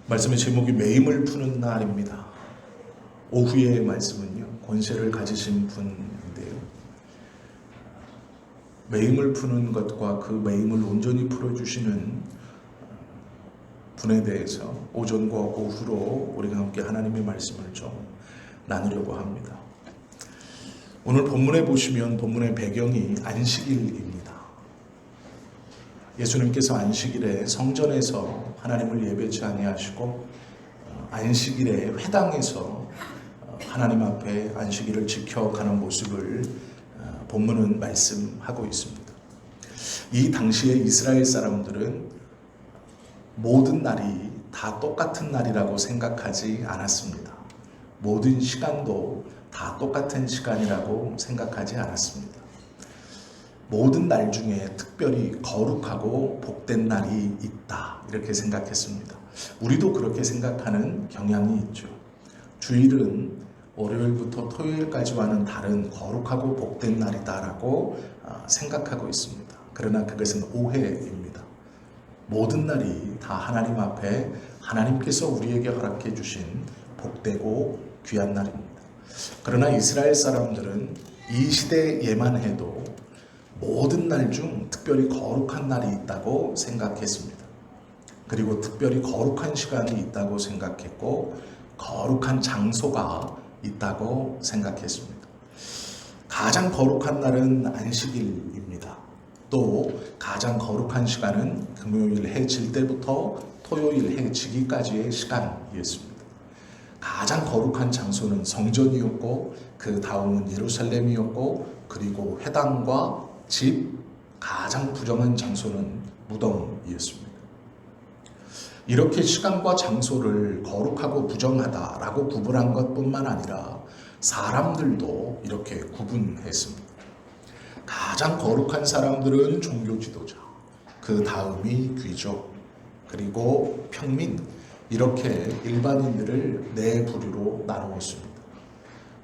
말씀의 제목이 매임을 푸는 날입니다. 오후의 말씀은요, 권세를 가지신 분인데요. 매임을 푸는 것과 그 매임을 온전히 풀어주시는 분에 대해서 오전과 오후로 우리가 함께 하나님의 말씀을 좀 나누려고 합니다. 오늘 본문에 보시면 본문의 배경이 안식일입니다. 예수님께서 안식일에 성전에서 하나님을 예배치 아니하시고 안식일에 회당에서 하나님 앞에 안식일을 지켜가는 모습을 본문은 말씀하고 있습니다. 이 당시에 이스라엘 사람들은 모든 날이 다 똑같은 날이라고 생각하지 않았습니다. 모든 시간도 다 똑같은 시간이라고 생각하지 않았습니다. 모든 날 중에 특별히 거룩하고 복된 날이 있다, 이렇게 생각했습니다. 우리도 그렇게 생각하는 경향이 있죠. 주일은 월요일부터 토요일까지와는 다른 거룩하고 복된 날이다라고 생각하고 있습니다. 그러나 그것은 오해입니다. 모든 날이 다 하나님 앞에 하나님께서 우리에게 허락해 주신 복되고 귀한 날입니다. 그러나 이스라엘 사람들은 이 시대에만 해도 모든 날 중 특별히 거룩한 날이 있다고 생각했습니다. 그리고 특별히 거룩한 시간이 있다고 생각했고 거룩한 장소가 있다고 생각했습니다. 가장 거룩한 날은 안식일입니다. 또 가장 거룩한 시간은 금요일 해 질 때부터 토요일 해 지기까지의 시간이었습니다. 가장 거룩한 장소는 성전이었고 그 다음은 예루살렘이었고 그리고 회당과 집, 가장 부정한 장소는 무덤이었습니다. 이렇게 시간과 장소를 거룩하고 부정하다라고 구분한 것뿐만 아니라 사람들도 이렇게 구분했습니다. 가장 거룩한 사람들은 종교 지도자, 그 다음이 귀족, 그리고 평민, 이렇게 일반인들을 네 부류로 나누었습니다.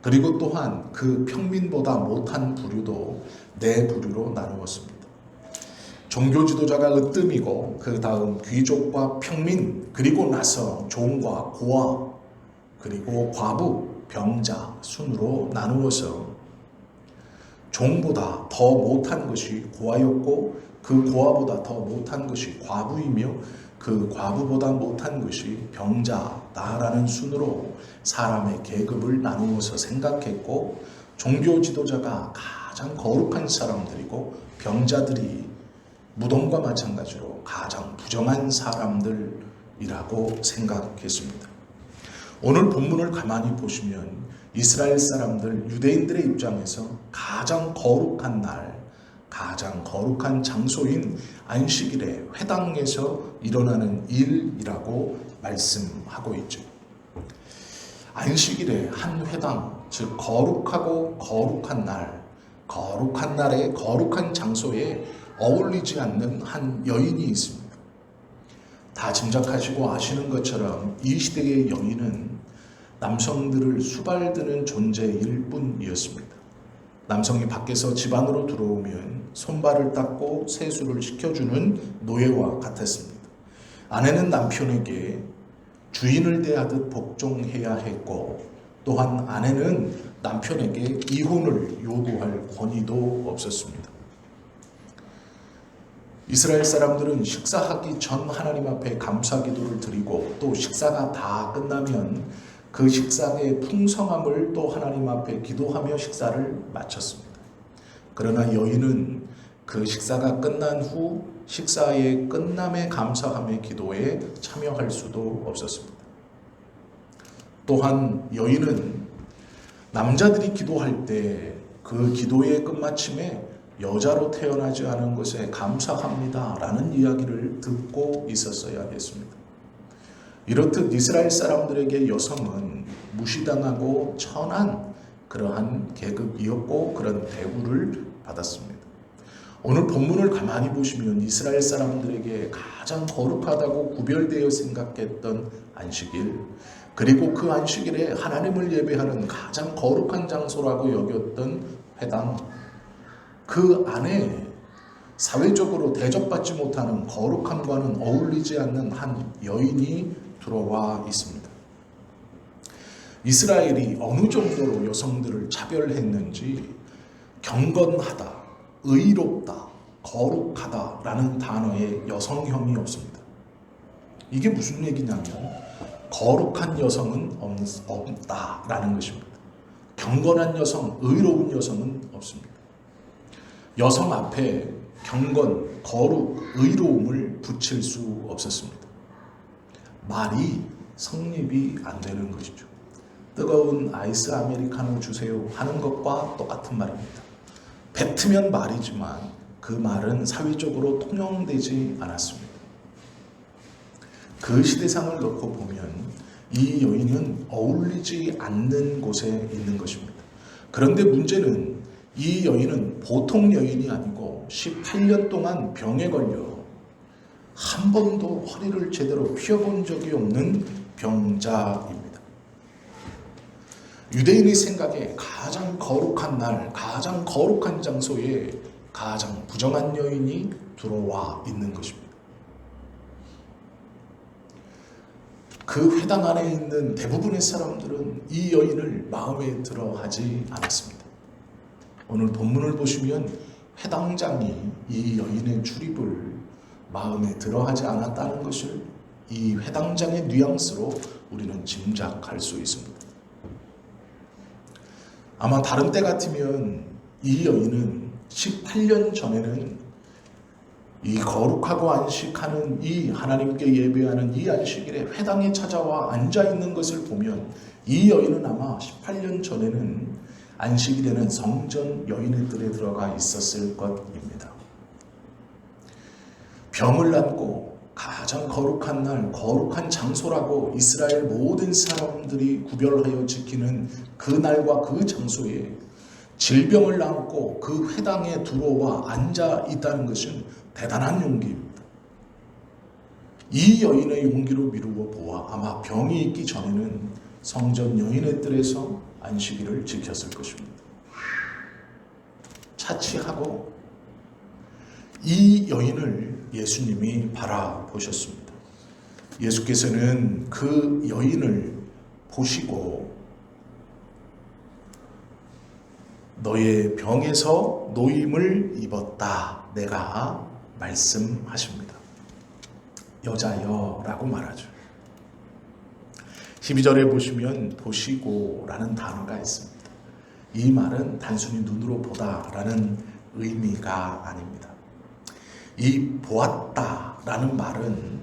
그리고 또한 그 평민보다 못한 부류도 네 부류로 나누었습니다. 종교 지도자가 으뜸이고 그 다음 귀족과 평민, 그리고 나서 종과 고아, 그리고 과부, 병자 순으로 나누어서 종보다 더 못한 것이 고아였고 그 고아보다 더 못한 것이 과부이며 그 과부보다 못한 것이 병자다라는 순으로 사람의 계급을 나누어서 생각했고 종교 지도자가 가장 거룩한 사람들이고 병자들이 무덤과 마찬가지로 가장 부정한 사람들이라고 생각했습니다. 오늘 본문을 가만히 보시면 이스라엘 사람들, 유대인들의 입장에서 가장 거룩한 날, 가장 거룩한 장소인 안식일에 회당에서 일어나는 일이라고 말씀하고 있죠. 안식일에 한 회당, 즉 거룩하고 거룩한 날, 거룩한 날에 거룩한 장소에 어울리지 않는 한 여인이 있습니다. 다 짐작하시고 아시는 것처럼 이 시대의 여인은 남성들을 수발드는 존재일 뿐이었습니다. 남성이 밖에서 집 안으로 들어오면 손발을 닦고 세수를 시켜주는 노예와 같았습니다. 아내는 남편에게 주인을 대하듯 복종해야 했고 또한 아내는 남편에게 이혼을 요구할 권위도 없었습니다. 이스라엘 사람들은 식사하기 전 하나님 앞에 감사기도를 드리고 또 식사가 다 끝나면 그 식사의 풍성함을 또 하나님 앞에 기도하며 식사를 마쳤습니다. 그러나 여인은 그 식사가 끝난 후 식사의 끝남에 감사함의 기도에 참여할 수도 없었습니다. 또한 여인은 남자들이 기도할 때 그 기도의 끝마침에 여자로 태어나지 않은 것에 감사합니다 라는 이야기를 듣고 있었어야 했습니다. 이렇듯 이스라엘 사람들에게 여성은 무시당하고 천한 그러한 계급이었고 그런 대우를 받았습니다. 오늘 본문을 가만히 보시면 이스라엘 사람들에게 가장 거룩하다고 구별되어 생각했던 안식일, 그리고 그 안식일에 하나님을 예배하는 가장 거룩한 장소라고 여겼던 회당, 그 안에 사회적으로 대접받지 못하는 거룩함과는 어울리지 않는 한 여인이 들어와 있습니다. 이스라엘이 어느 정도로 여성들을 차별했는지 경건하다, 의롭다, 거룩하다라는 단어에 여성형이 없습니다. 이게 무슨 얘기냐면 거룩한 여성은 없다라는 것입니다. 경건한 여성, 의로운 여성은 없습니다. 여성 앞에 경건, 거룩, 의로움을 붙일 수 없었습니다. 말이 성립이 안 되는 것이죠. 뜨거운 아이스 아메리카노 주세요 하는 것과 똑같은 말입니다. 뱉으면 말이지만 그 말은 사회적으로 통용되지 않았습니다. 그 시대상을 놓고 보면 이 여인은 어울리지 않는 곳에 있는 것입니다. 그런데 문제는 이 여인은 보통 여인이 아니고 18년 동안 병에 걸려 한 번도 허리를 제대로 펴본 적이 없는 병자입니다. 유대인의 생각에 가장 거룩한 날, 가장 거룩한 장소에 가장 부정한 여인이 들어와 있는 것입니다. 그 회당 안에 있는 대부분의 사람들은 이 여인을 마음에 들어 하지 않았습니다. 오늘 본문을 보시면 회당장이 이 여인의 출입을 마음에 들어 하지 않았다는 것을 이 회당장의 뉘앙스로 우리는 짐작할 수 있습니다. 아마 다른 때 같으면 이 여인은 18년 전에는 이 거룩하고 안식하는 이 하나님께 예배하는 이 안식일에 회당에 찾아와 앉아있는 것을 보면 이 여인은 아마 18년 전에는 안식일에는 성전 여인의 뜰에 들어가 있었을 것입니다. 병을 안고 가장 거룩한 날, 거룩한 장소라고 이스라엘 모든 사람들이 구별하여 지키는 그 날과 그 장소에 질병을 안고 그 회당에 들어와 앉아 있다는 것은 대단한 용기입니다. 이 여인의 용기로 미루어 보아 아마 병이 있기 전에는 성전 여인의 뜰에서 안식일을 지켰을 것입니다. 차치하고 이 여인을 예수님이 바라보셨습니다. 예수께서는 그 여인을 보시고 너의 병에서 노임을 입었다 내가 말씀하십니다. 여자여 라고 말하죠. 12절에 보시면 보시고 라는 단어가 있습니다. 이 말은 단순히 눈으로 보다 라는 의미가 아닙니다. 이 보았다 라는 말은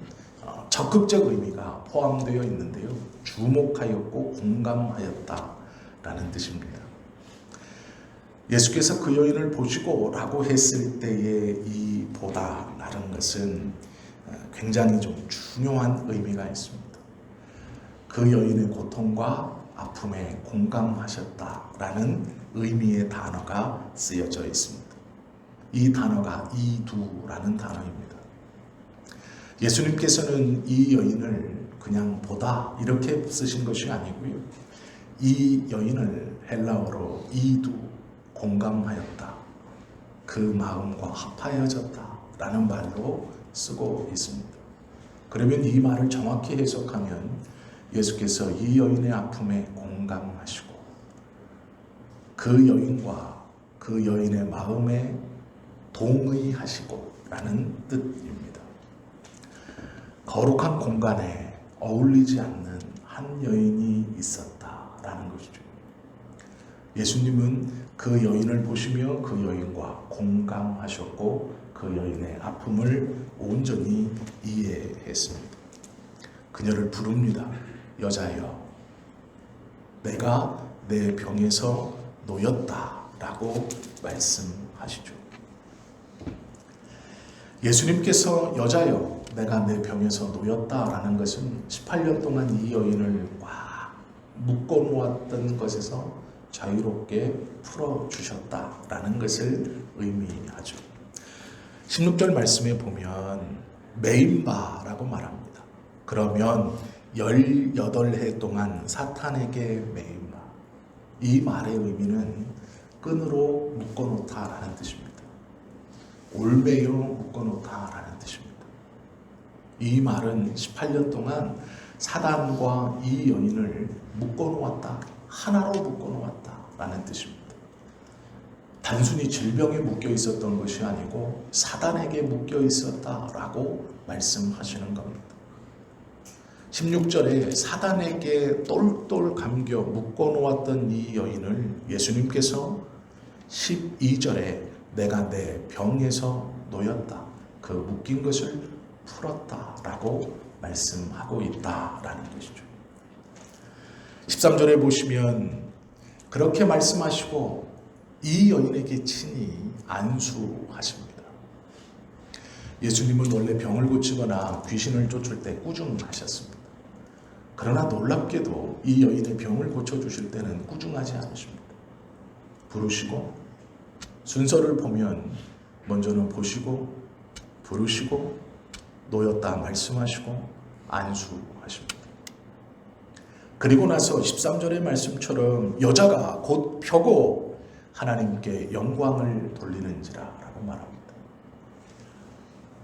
적극적 의미가 포함되어 있는데요. 주목하였고 공감하였다 라는 뜻입니다. 예수께서 그 여인을 보시고 라고 했을 때의 이 보다 라는 것은 굉장히 좀 중요한 의미가 있습니다. 그 여인의 고통과 아픔에 공감하셨다라는 의미의 단어가 쓰여져 있습니다. 이 단어가 이두라는 단어입니다. 예수님께서는 이 여인을 그냥 보다 이렇게 쓰신 것이 아니고요. 이 여인을 헬라어로 이두, 공감하였다. 그 마음과 합하여졌다라는 말로 쓰고 있습니다. 그러면 이 말을 정확히 해석하면 예수께서 이 여인의 아픔에 공감하시고 그 여인과 그 여인의 마음에 동의하시고 라는 뜻입니다. 거룩한 공간에 어울리지 않는 한 여인이 있었다라는 것이죠. 예수님은 그 여인을 보시며 그 여인과 공감하셨고 그 여인의 아픔을 온전히 이해했습니다. 그녀를 부릅니다. 여자여, 내가 내 병에서 놓였다라고 말씀하시죠. 예수님께서 여자여, 내가 내 병에서 놓였다라는 것은 18년 동안 이 여인을 꽉 묶어놓았던 것에서 자유롭게 풀어주셨다라는 것을 의미하죠. 16절 말씀에 보면 메인바라고 말합니다. 그러면 18해 동안 사탄에게 메인바. 이 말의 의미는 끈으로 묶어놓다라는 뜻입니다. 올매여 묶어놓다라는 뜻입니다. 이 말은 18년 동안 사단과 이 여인을 묶어놓았다. 하나로 묶어놓았다 라는 뜻입니다. 단순히 질병에 묶여 있었던 것이 아니고 사단에게 묶여 있었다라고 말씀하시는 겁니다. 16절에 사단에게 똘똘 감겨 묶어놓았던 이 여인을 예수님께서 12절에 내가 내 병에서 놓였다. 그 묶인 것을 풀었다라고 말씀하고 있다라는 것이죠. 13절에 보시면 그렇게 말씀하시고 이 여인에게 친히 안수하십니다. 예수님은 원래 병을 고치거나 귀신을 쫓을 때 꾸중하셨습니다. 그러나 놀랍게도 이 여인의 병을 고쳐주실 때는 꾸중하지 않으십니다. 부르시고 순서를 보면 먼저는 보시고 부르시고 놓였다 말씀하시고 안수하십니다. 그리고 나서 13절의 말씀처럼 여자가 곧 펴고 하나님께 영광을 돌리는지라 라고 말합니다.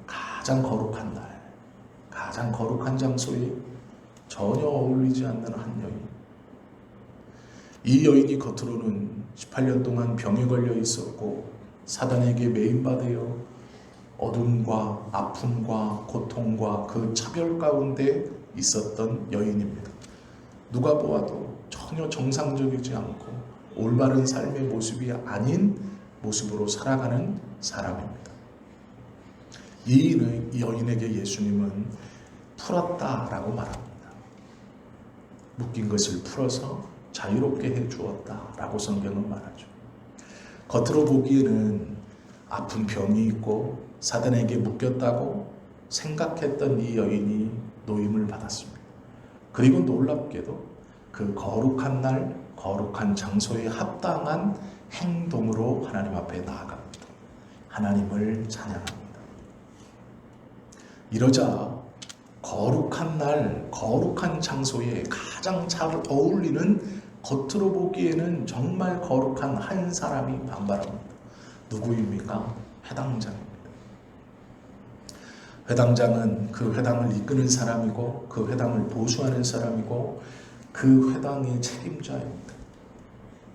가장 거룩한 날, 가장 거룩한 장소에 전혀 어울리지 않는 한 여인. 이 여인이 겉으로는 18년 동안 병에 걸려 있었고 사단에게 매인받아 어둠과 아픔과 고통과 그 차별 가운데 있었던 여인입니다. 누가 보아도 전혀 정상적이지 않고 올바른 삶의 모습이 아닌 모습으로 살아가는 사람입니다. 이 여인에게 예수님은 풀었다라고 말합니다. 묶인 것을 풀어서 자유롭게 해주었다라고 성경은 말하죠. 겉으로 보기에는 아픈 병이 있고 사단에게 묶였다고 생각했던 이 여인이 노임을 받았습니다. 그리고 놀랍게도 그 거룩한 날, 거룩한 장소에 합당한 행동으로 하나님 앞에 나아갑니다. 하나님을 찬양합니다. 이러자 거룩한 날, 거룩한 장소에 가장 잘 어울리는 겉으로 보기에는 정말 거룩한 한 사람이 반발합니다. 누구입니까? 회당장입니다. 회당장은 그 회당을 이끄는 사람이고 그 회당을 보수하는 사람이고 그 회당의 책임자입니다.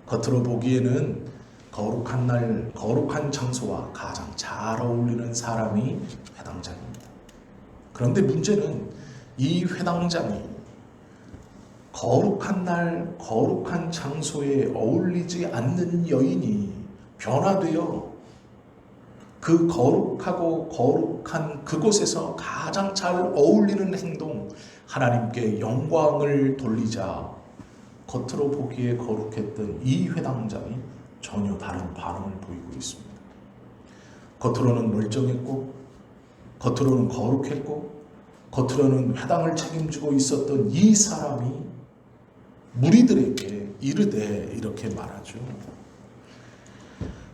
겉으로 보기에는 거룩한 날, 거룩한 장소와 가장 잘 어울리는 사람이 회당장입니다. 그런데 문제는 이 회당장이 거룩한 날, 거룩한 장소에 어울리지 않는 여인이 변화되어 그 거룩하고 거룩한 그곳에서 가장 잘 어울리는 행동, 하나님께 영광을 돌리자 겉으로 보기에 거룩했던 이 회당장이 전혀 다른 반응을 보이고 있습니다. 겉으로는 멀쩡했고 겉으로는 거룩했고 겉으로는 회당을 책임지고 있었던 이 사람이 무리들에게 이르되 이렇게 말하죠.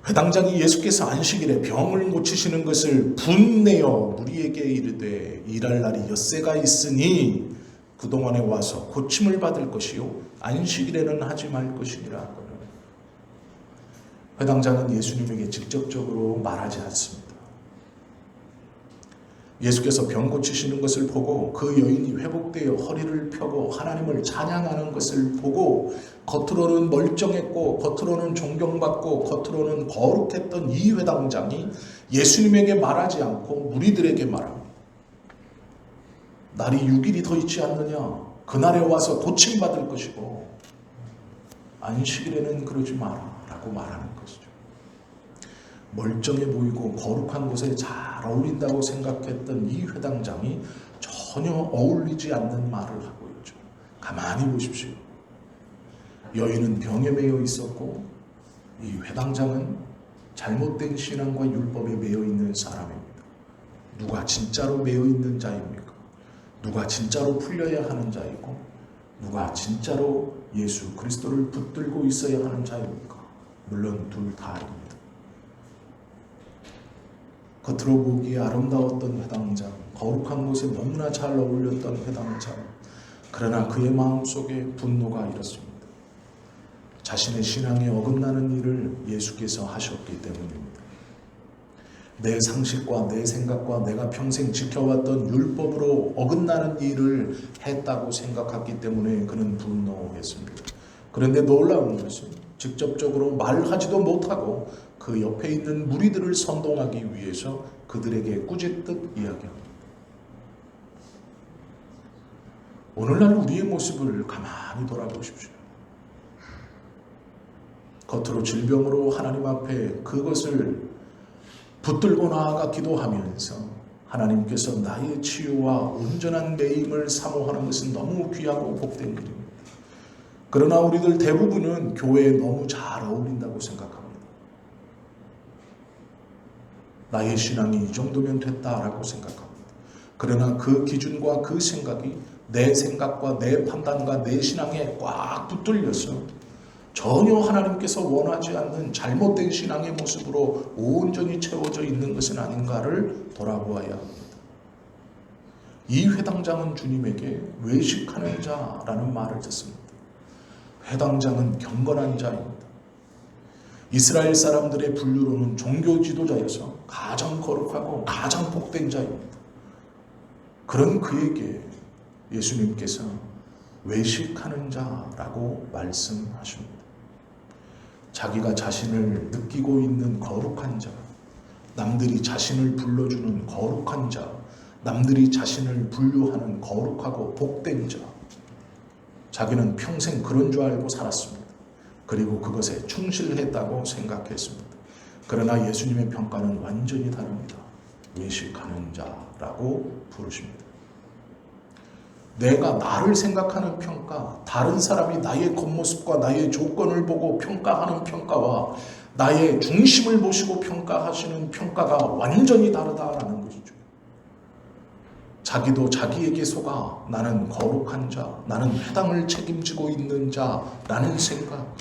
회당장이 예수께서 안식일에 병을 고치시는 것을 분내어 무리에게 이르되 일할 날이 엿새가 있으니 그동안에 와서 고침을 받을 것이요 안식일에는 하지 말 것이니라. 회당장은 예수님에게 직접적으로 말하지 않습니다. 예수께서 병 고치시는 것을 보고 그 여인이 회복되어 허리를 펴고 하나님을 찬양하는 것을 보고 겉으로는 멀쩡했고 겉으로는 존경받고 겉으로는 거룩했던 이 회당장이 예수님에게 말하지 않고 무리들에게 말합니다. 날이 6일이 더 있지 않느냐? 그날에 와서 고침받을 것이고 안식일에는 그러지 마라 라고 말하는 것이죠. 멀쩡해 보이고 거룩한 곳에 잘 어울린다고 생각했던 이 회당장이 전혀 어울리지 않는 말을 하고 있죠. 가만히 보십시오. 여인은 병에 매여 있었고 이 회당장은 잘못된 신앙과 율법에 매여 있는 사람입니다. 누가 진짜로 매여 있는 자입니까? 누가 진짜로 풀려야 하는 자이고 누가 진짜로 예수 그리스도를 붙들고 있어야 하는 자입니까? 물론 둘 다입니다. 겉으로 보기에 아름다웠던 회당장, 거룩한 곳에 너무나 잘 어울렸던 회당장. 그러나 그의 마음속에 분노가 일었습니다. 자신의 신앙에 어긋나는 일을 예수께서 하셨기 때문입니다. 내 상식과 내 생각과 내가 평생 지켜왔던 율법으로 어긋나는 일을 했다고 생각했기 때문에 그는 분노했습니다. 그런데 놀라운 것은 직접적으로 말하지도 못하고 그 옆에 있는 무리들을 선동하기 위해서 그들에게 꾸짖듯 이야기합니다. 오늘날 우리의 모습을 가만히 돌아보십시오. 겉으로 질병으로 하나님 앞에 그것을 붙들고 나아가 기도하면서 하나님께서 나의 치유와 온전한 매임을 사모하는 것은 너무 귀하고 복된 일입니다. 그러나 우리들 대부분은 교회에 너무 잘 어울린다고 생각합니다. 나의 신앙이 이 정도면 됐다라고 생각합니다. 그러나 그 기준과 그 생각이 내 생각과 내 판단과 내 신앙에 꽉 붙들려서 전혀 하나님께서 원하지 않는 잘못된 신앙의 모습으로 온전히 채워져 있는 것은 아닌가를 돌아보아야 합니다. 이 회당장은 주님에게 외식하는 자라는 말을 듣습니다. 회당장은 경건한 자입니다. 이스라엘 사람들의 분류로는 종교 지도자여서 가장 거룩하고 가장 복된 자입니다. 그런 그에게 예수님께서 외식하는 자라고 말씀하십니다. 자기가 자신을 느끼고 있는 거룩한 자, 남들이 자신을 불러주는 거룩한 자, 남들이 자신을 분류하는 거룩하고 복된 자, 자기는 평생 그런 줄 알고 살았습니다. 그리고 그것에 충실했다고 생각했습니다. 그러나 예수님의 평가는 완전히 다릅니다. 외식하는 자라고 부르십니다. 내가 나를 생각하는 평가, 다른 사람이 나의 겉모습과 나의 조건을 보고 평가하는 평가와 나의 중심을 보시고 평가하시는 평가가 완전히 다르다라는 것이죠. 자기도 자기에게 속아 나는 거룩한 자, 나는 회당을 책임지고 있는 자라는 생각,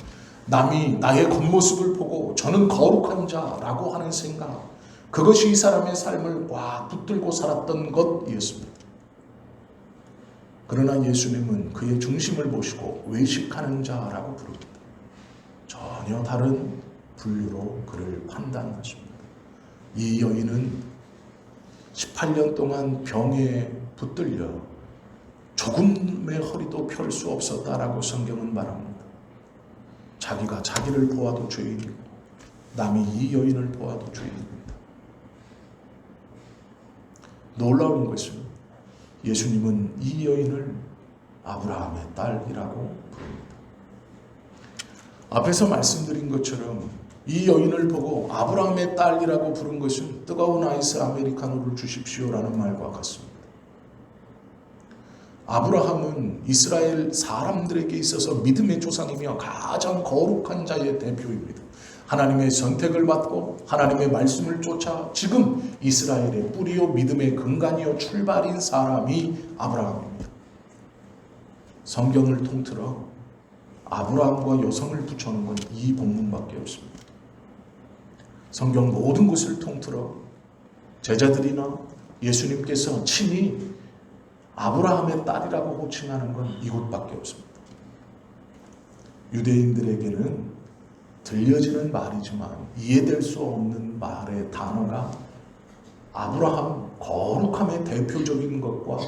남이 나의 겉모습을 보고 저는 거룩한 자라고 하는 생각, 그것이 이 사람의 삶을 꽉 붙들고 살았던 것이었습니다. 그러나 예수님은 그의 중심을 보시고 외식하는 자라고 부릅니다. 전혀 다른 분류로 그를 판단하십니다. 이 여인은 18년 동안 병에 붙들려 조금의 허리도 펼 수 없었다라고 성경은 말합니다. 자기가 자기를 보아도 죄인이고 남이 이 여인을 보아도 죄인입니다. 놀라운 것은 예수님은 이 여인을 아브라함의 딸이라고 부릅니다. 앞에서 말씀드린 것처럼 이 여인을 보고 아브라함의 딸이라고 부른 것은 뜨거운 아이스 아메리카노를 주십시오라는 말과 같습니다. 아브라함은 이스라엘 사람들에게 있어서 믿음의 조상이며 가장 거룩한 자의 대표입니다. 하나님의 선택을 받고 하나님의 말씀을 쫓아 지금 이스라엘의 뿌리요 믿음의 근간이요 출발인 사람이 아브라함입니다. 성경을 통틀어 아브라함과 여성을 붙여놓은 건 이 본문밖에 없습니다. 성경 모든 것을 통틀어 제자들이나 예수님께서 친히 아브라함의 딸이라고 호칭하는 건 이곳밖에 없습니다. 유대인들에게는 들려지는 말이지만 이해될 수 없는 말의 단어가 아브라함 거룩함의 대표적인 것과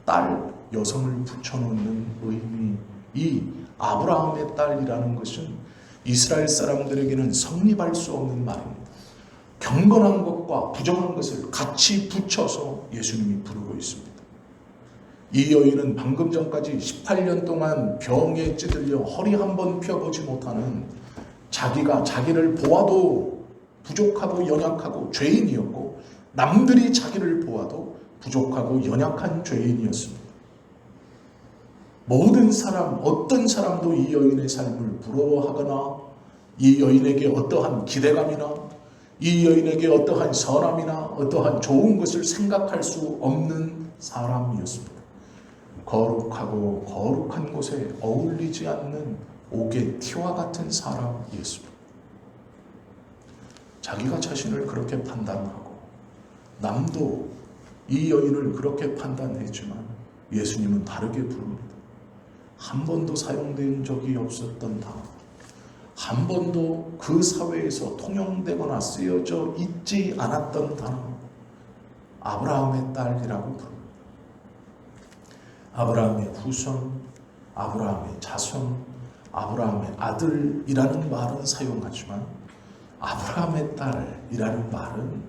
딸 여성을 붙여놓는 의미, 이 아브라함의 딸이라는 것은 이스라엘 사람들에게는 성립할 수 없는 말입니다. 경건한 것과 부정한 것을 같이 붙여서 예수님이 부르고 있습니다. 이 여인은 방금 전까지 18년 동안 병에 찌들려 허리 한번 펴보지 못하는 자기가 자기를 보아도 부족하고 연약하고 죄인이었고 남들이 자기를 보아도 부족하고 연약한 죄인이었습니다. 모든 사람, 어떤 사람도 이 여인의 삶을 부러워하거나 이 여인에게 어떠한 기대감이나 이 여인에게 어떠한 선함이나 어떠한 좋은 것을 생각할 수 없는 사람이었습니다. 거룩하고 거룩한 곳에 어울리지 않는 옥의 티와 같은 사람이었습니다. 자기가 자신을 그렇게 판단하고 남도 이 여인을 그렇게 판단했지만 예수님은 다르게 부릅니다. 한 번도 사용된 적이 없었던 단어, 한 번도 그 사회에서 통용되거나 쓰여져 있지 않았던 단어, 아브라함의 딸이라고 부릅니다. 아브라함의 후손, 아브라함의 자손, 아브라함의 아들이라는 말은 사용하지만 아브라함의 딸이라는 말은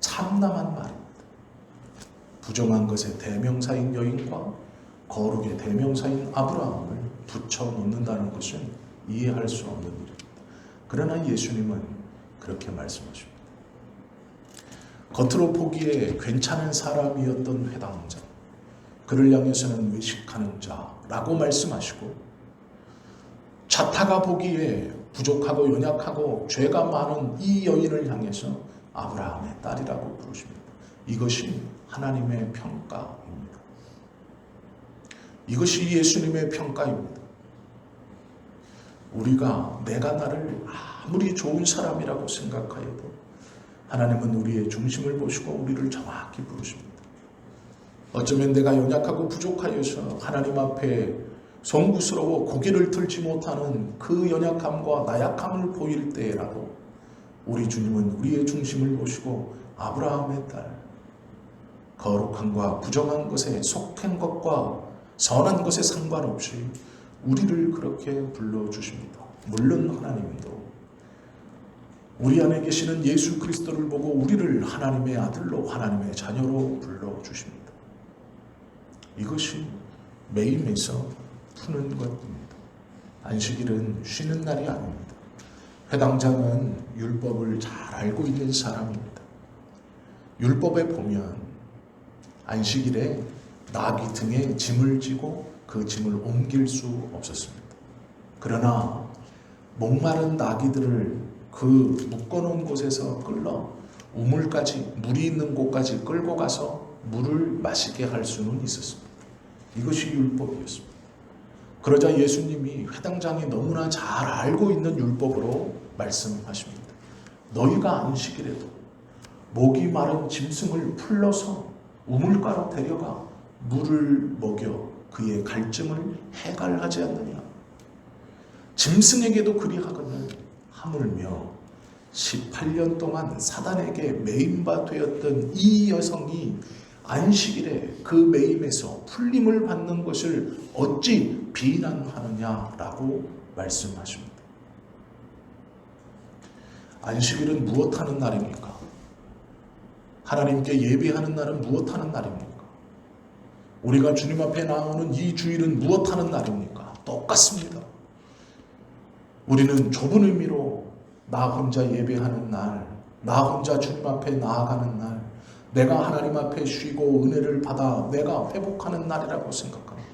참남한 말입니다. 부정한 것의 대명사인 여인과 거룩의 대명사인 아브라함을 붙여 놓는다는 것은 이해할 수 없는 일입니다. 그러나 예수님은 그렇게 말씀하십니다. 겉으로 보기에 괜찮은 사람이었던 회당장, 그를 향해서는 외식하는 자라고 말씀하시고, 자타가 보기에 부족하고 연약하고 죄가 많은 이 여인을 향해서 아브라함의 딸이라고 부르십니다. 이것이 하나님의 평가입니다. 이것이 예수님의 평가입니다. 우리가 내가 나를 아무리 좋은 사람이라고 생각하여도 하나님은 우리의 중심을 보시고 우리를 정확히 부르십니다. 어쩌면 내가 연약하고 부족하여서 하나님 앞에 송구스러워 고개를 들지 못하는 그 연약함과 나약함을 보일 때라도 우리 주님은 우리의 중심을 보시고 아브라함의 딸, 거룩함과 부정한 것에 속한 것과 선한 것에 상관없이 우리를 그렇게 불러주십니다. 물론 하나님도 우리 안에 계시는 예수 그리스도를 보고 우리를 하나님의 아들로, 하나님의 자녀로 불러주십니다. 이것이 매임에서 푸는 것입니다. 안식일은 쉬는 날이 아닙니다. 회당장은 율법을 잘 알고 있는 사람입니다. 율법에 보면 안식일에 나귀 등에 짐을 지고 그 짐을 옮길 수 없었습니다. 그러나 목마른 나귀들을 그 묶어놓은 곳에서 끌러 우물까지, 물이 있는 곳까지 끌고 가서 물을 마시게 할 수는 있었습니다. 이것이 율법이었습니다. 그러자 예수님이 회당장이 너무나 잘 알고 있는 율법으로 말씀하십니다. 너희가 안식일에도 목이 마른 짐승을 풀러서 우물가로 데려가 물을 먹여 그의 갈증을 해갈하지 않느냐. 짐승에게도 그리하거늘 하물며 18년 동안 사단에게 매임바 되었던 이 여성이 안식일에 그 매임에서 풀림을 받는 것을 어찌 비난하느냐라고 말씀하십니다. 안식일은 무엇하는 날입니까? 하나님께 예배하는 날은 무엇하는 날입니까? 우리가 주님 앞에 나오는 이 주일은 무엇하는 날입니까? 똑같습니다. 우리는 좁은 의미로 나 혼자 예배하는 날, 나 혼자 주님 앞에 나아가는 날, 내가 하나님 앞에 쉬고 은혜를 받아 내가 회복하는 날이라고 생각합니다.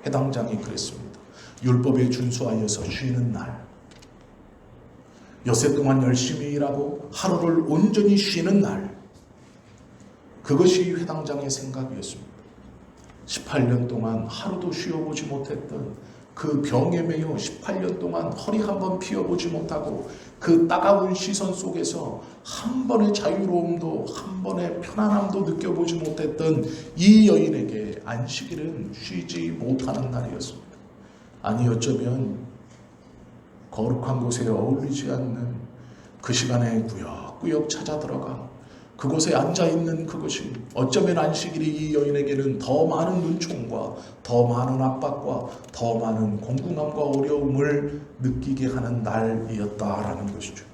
회당장이 그랬습니다. 율법에 준수하여서 쉬는 날, 엿새 동안 열심히 일하고 하루를 온전히 쉬는 날, 그것이 회당장의 생각이었습니다. 18년 동안 하루도 쉬어보지 못했던 그 병에 매여 18년 동안 허리 한번 펴보지 못하고 그 따가운 시선 속에서 한 번의 자유로움도 한 번의 편안함도 느껴보지 못했던 이 여인에게 안식일은 쉬지 못하는 날이었습니다. 아니 어쩌면 거룩한 곳에 어울리지 않는 그 시간에 꾸역꾸역 찾아 들어가 그곳에 앉아있는 그것이 어쩌면 안식일이 이 여인에게는 더 많은 눈총과 더 많은 압박과 더 많은 공공함과 어려움을 느끼게 하는 날이었다라는 것이죠.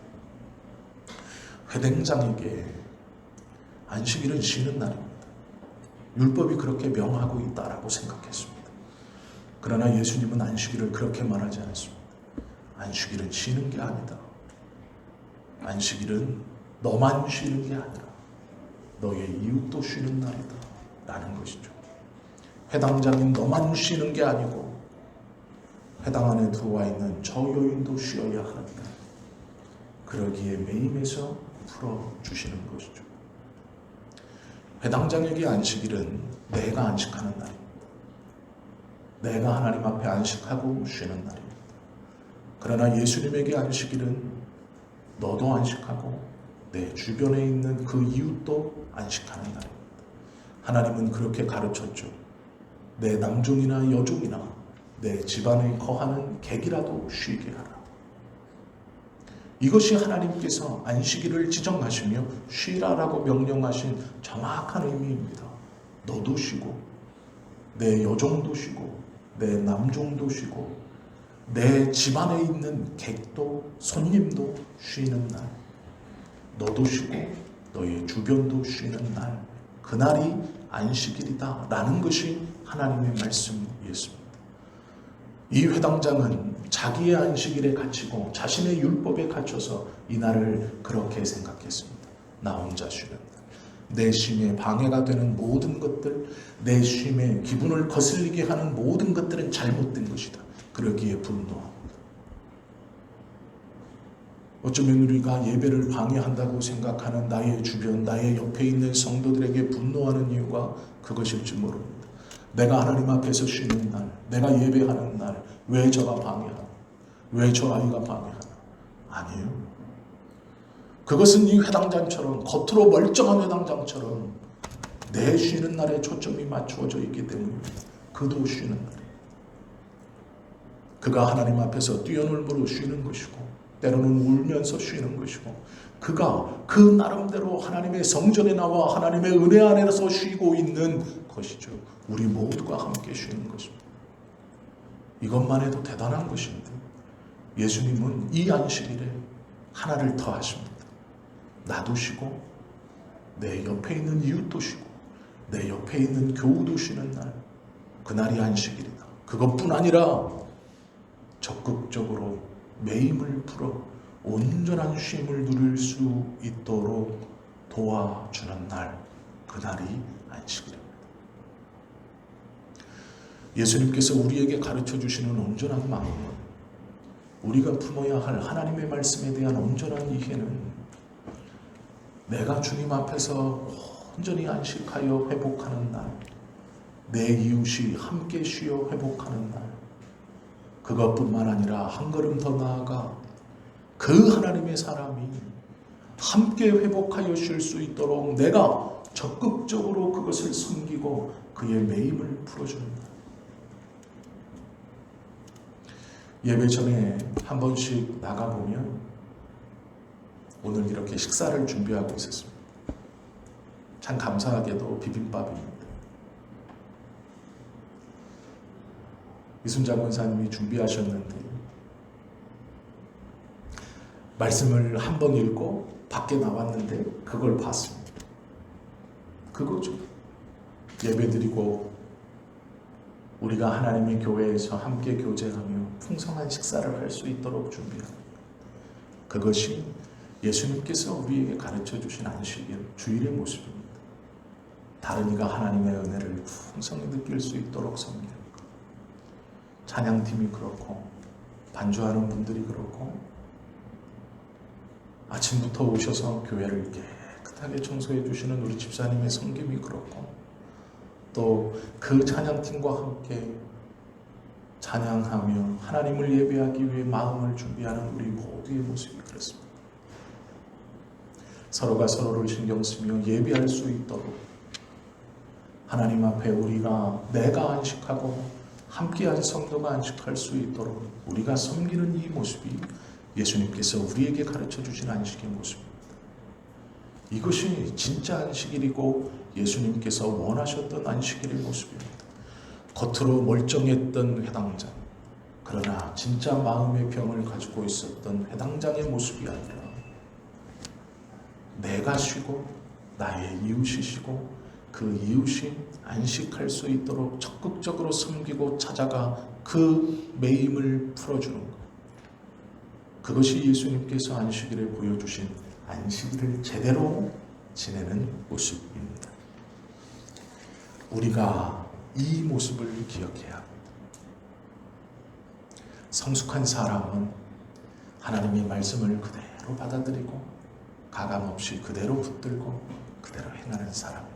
회당장에게 안식일은 쉬는 날입니다. 율법이 그렇게 명하고 있다라고 생각했습니다. 그러나 예수님은 안식일을 그렇게 말하지 않습니다. 안식일은 쉬는 게 아니다. 안식일은 너만 쉬는 게 아니라 너의 이웃도 쉬는 날이다 라는 것이죠. 회당장인 너만 쉬는 게 아니고 회당 안에 들어와 있는 저 여인도 쉬어야 하는다. 그러기에 매임에서 풀어주시는 것이죠. 회당장에게 안식일은 내가 안식하는 날입니다. 내가 하나님 앞에 안식하고 쉬는 날입니다. 그러나 예수님에게 안식일은 너도 안식하고 내 주변에 있는 그 이웃도 안식하는 날입니다. 하나님은 그렇게 가르쳤죠. 내 남종이나 여종이나 내 집안에 거하는 객이라도 쉬게 하라. 이것이 하나님께서 안식일을 지정하시며 쉬라라고 명령하신 정확한 의미입니다. 너도 쉬고 내 여종도 쉬고 내 남종도 쉬고 내 집안에 있는 객도 손님도 쉬는 날, 너도 쉬고 너의 주변도 쉬는 날, 그날이 안식일이다 라는 것이 하나님의 말씀이었습니다. 이 회당장은 자기의 안식일에 갇히고 자신의 율법에 갇혀서 이 날을 그렇게 생각했습니다. 나 혼자 쉬는 날, 내 쉼에 방해가 되는 모든 것들, 내 쉼에 기분을 거슬리게 하는 모든 것들은 잘못된 것이다. 그러기에 분노합니다. 어쩌면 우리가 예배를 방해한다고 생각하는 나의 주변, 나의 옆에 있는 성도들에게 분노하는 이유가 그것일지 모릅니다. 내가 하나님 앞에서 쉬는 날, 내가 예배하는 날, 왜 저가 방해하나? 왜 저 아이가 방해하나? 아니에요. 그것은 이 회당장처럼, 겉으로 멀쩡한 회당장처럼 내 쉬는 날에 초점이 맞추어져 있기 때문입니다. 그도 쉬는 날이에요. 그가 하나님 앞에서 뛰어놀므로 쉬는 것이고 때로는 울면서 쉬는 것이고 그가 그 나름대로 하나님의 성전에 나와 하나님의 은혜 안에서 쉬고 있는 것이죠. 우리 모두가 함께 쉬는 것입니다. 이것만 해도 대단한 것인데 예수님은 이 안식일에 하나를 더 하십니다. 나도 쉬고 내 옆에 있는 이웃도 쉬고 내 옆에 있는 교우도 쉬는 날, 그날이 안식일이다. 그것뿐 아니라 적극적으로 매임을 풀어 온전한 쉼을 누릴 수 있도록 도와주는 날, 그날이 안식일입니다. 예수님께서 우리에게 가르쳐 주시는 온전한 마음은 우리가 품어야 할 하나님의 말씀에 대한 온전한 이해는 내가 주님 앞에서 온전히 안식하여 회복하는 날, 내 이웃이 함께 쉬어 회복하는 날, 그것뿐만 아니라 한 걸음 더 나아가 그 하나님의 사람이 함께 회복하여 쉴 수 있도록 내가 적극적으로 그것을 섬기고 그의 매임을 풀어줍니다. 예배 전에 한 번씩 나가보면 오늘 이렇게 식사를 준비하고 있었습니다. 참 감사하게도 비빔밥입니다. 이순장 권사님이 준비하셨는데 말씀을 한 번 읽고 밖에 나왔는데 그걸 봤습니다. 그거죠. 예배드리고 우리가 하나님의 교회에서 함께 교제하며 풍성한 식사를 할 수 있도록 준비합니다. 그것이 예수님께서 우리에게 가르쳐 주신 안식일, 주일의 모습입니다. 다른 이가 하나님의 은혜를 풍성히 느낄 수 있도록 섬깁니다. 찬양팀이 그렇고 반주하는 분들이 그렇고 아침부터 오셔서 교회를 깨끗하게 청소해 주시는 우리 집사님의 섬김이 그렇고 또 그 찬양팀과 함께 찬양하며 하나님을 예배하기 위해 마음을 준비하는 우리 모두의 모습이 그렇습니다. 서로가 서로를 신경 쓰며 예배할 수 있도록 하나님 앞에 내가 안식하고 함께한 성도가 안식할 수 있도록 우리가 섬기는 이 모습이 예수님께서 우리에게 가르쳐 주신 안식의 모습입니다. 이것이 진짜 안식일이고 예수님께서 원하셨던 안식일의 모습입니다. 겉으로 멀쩡했던 회당장, 그러나 진짜 마음의 병을 가지고 있었던 회당장의 모습이 아니라 내가 쉬고 나의 이웃이 쉬고 그 이웃이 안식할 수 있도록 적극적으로 섬기고 찾아가 그 매임을 풀어주는 것. 그것이 예수님께서 안식일에 보여주신 안식일을 제대로 지내는 모습입니다. 우리가 이 모습을 기억해야 합니다. 성숙한 사람은 하나님의 말씀을 그대로 받아들이고 가감없이 그대로 붙들고 그대로 행하는 사람입니다.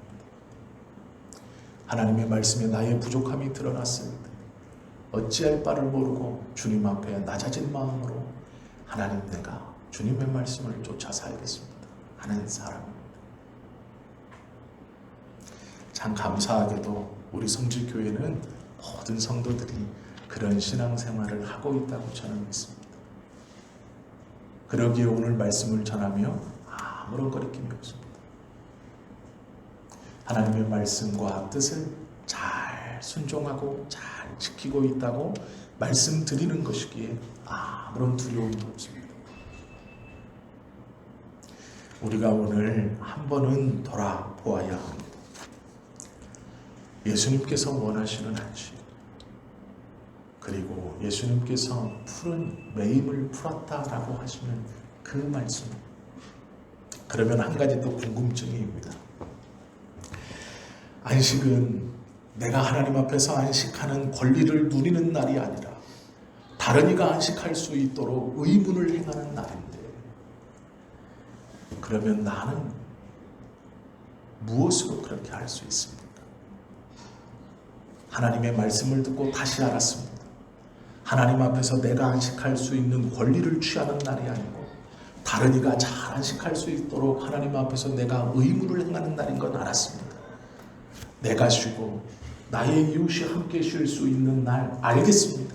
하나님의 말씀에 나의 부족함이 드러났을 때 어찌할 바를 모르고 주님 앞에 낮아진 마음으로 하나님, 내가 주님의 말씀을 쫓아 살겠습니다 하는 사람입니다. 참 감사하게도 우리 성질교회는 모든 성도들이 그런 신앙생활을 하고 있다고 저는 믿습니다. 그러기에 오늘 말씀을 전하며 아무런 거리낌이 없습니다. 하나님의 말씀과 뜻을 잘 순종하고 잘 지키고 있다고 말씀드리는 것이기에 아무런 두려움도 없습니다. 우리가 오늘 한 번은 돌아보아야 합니다. 예수님께서 원하시는 안식, 그리고 예수님께서 푸른 매임을 풀었다라고 하시는 그 말씀. 그러면 한 가지 또 궁금증입니다. 안식은 내가 하나님 앞에서 안식하는 권리를 누리는 날이 아니라 다른 이가 안식할 수 있도록 의문을 행하는 날인데, 그러면 나는 무엇으로 그렇게 할 수 있습니까? 하나님의 말씀을 듣고 다시 알았습니다. 하나님 앞에서 내가 안식할 수 있는 권리를 취하는 날이 아니고 다른 이가 잘 안식할 수 있도록 하나님 앞에서 내가 의무를 행하는 날인 건 알았습니다. 내가 쉬고 나의 이웃이 함께 쉴 수 있는 날 알겠습니다.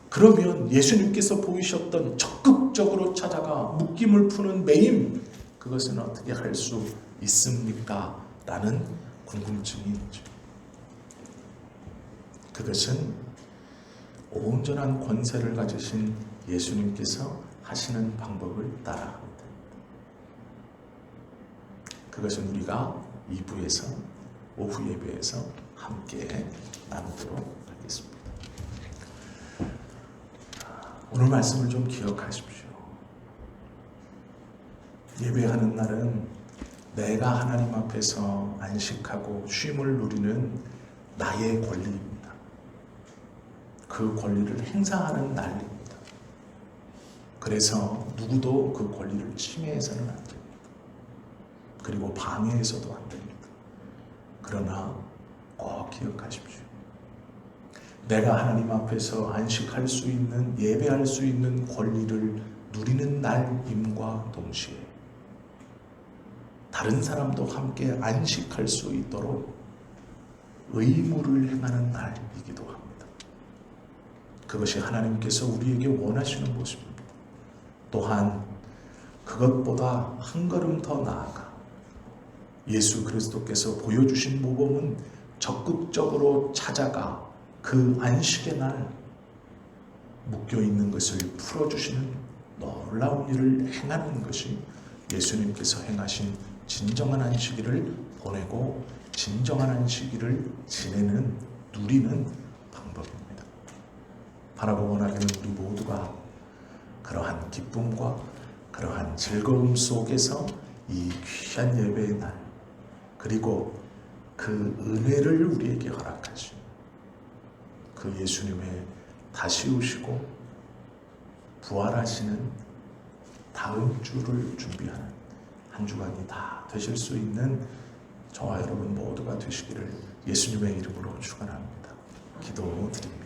그러면 예수님께서 보이셨던 적극적으로 찾아가 묶임을 푸는 매임, 그것은 어떻게 할 수 있습니까? 라는 궁금증이 있죠. 그것은 온전한 권세를 가지신 예수님께서 하시는 방법을 따라합니다. 그것은 우리가 2부에서 오후 예배에서 함께 나누도록 하겠습니다. 오늘 말씀을 좀 기억하십시오. 예배하는 날은 내가 하나님 앞에서 안식하고 쉼을 누리는 나의 권리입니다. 그 권리를 행사하는 날입니다. 그래서 누구도 그 권리를 침해해서는 안 됩니다. 그리고 방해해서도 안 됩니다. 그러나 꼭 기억하십시오. 내가 하나님 앞에서 안식할 수 있는, 예배할 수 있는 권리를 누리는 날임과 동시에 다른 사람도 함께 안식할 수 있도록 의무를 행하는 날이기도 합니다. 그것이 하나님께서 우리에게 원하시는 모습입니다. 또한 그것보다 한 걸음 더 나아가 예수 그리스도께서 보여주신 모범은 적극적으로 찾아가 그 안식의 날 묶여있는 것을 풀어주시는 놀라운 일을 행하는 것이 예수님께서 행하신 진정한 안식일을 보내고 진정한 안식일을 지내는, 누리는 방법입니다. 바라고 원하기는 우리 모두가 그러한 기쁨과 그러한 즐거움 속에서 이 귀한 예배의 날, 그리고 그 은혜를 우리에게 허락하신 그 예수님의 다시 오시고 부활하시는 다음 주를 준비하는 한 주간이 다 되실 수 있는 저와 여러분 모두가 되시기를 예수님의 이름으로 축원합니다. 기도드립니다.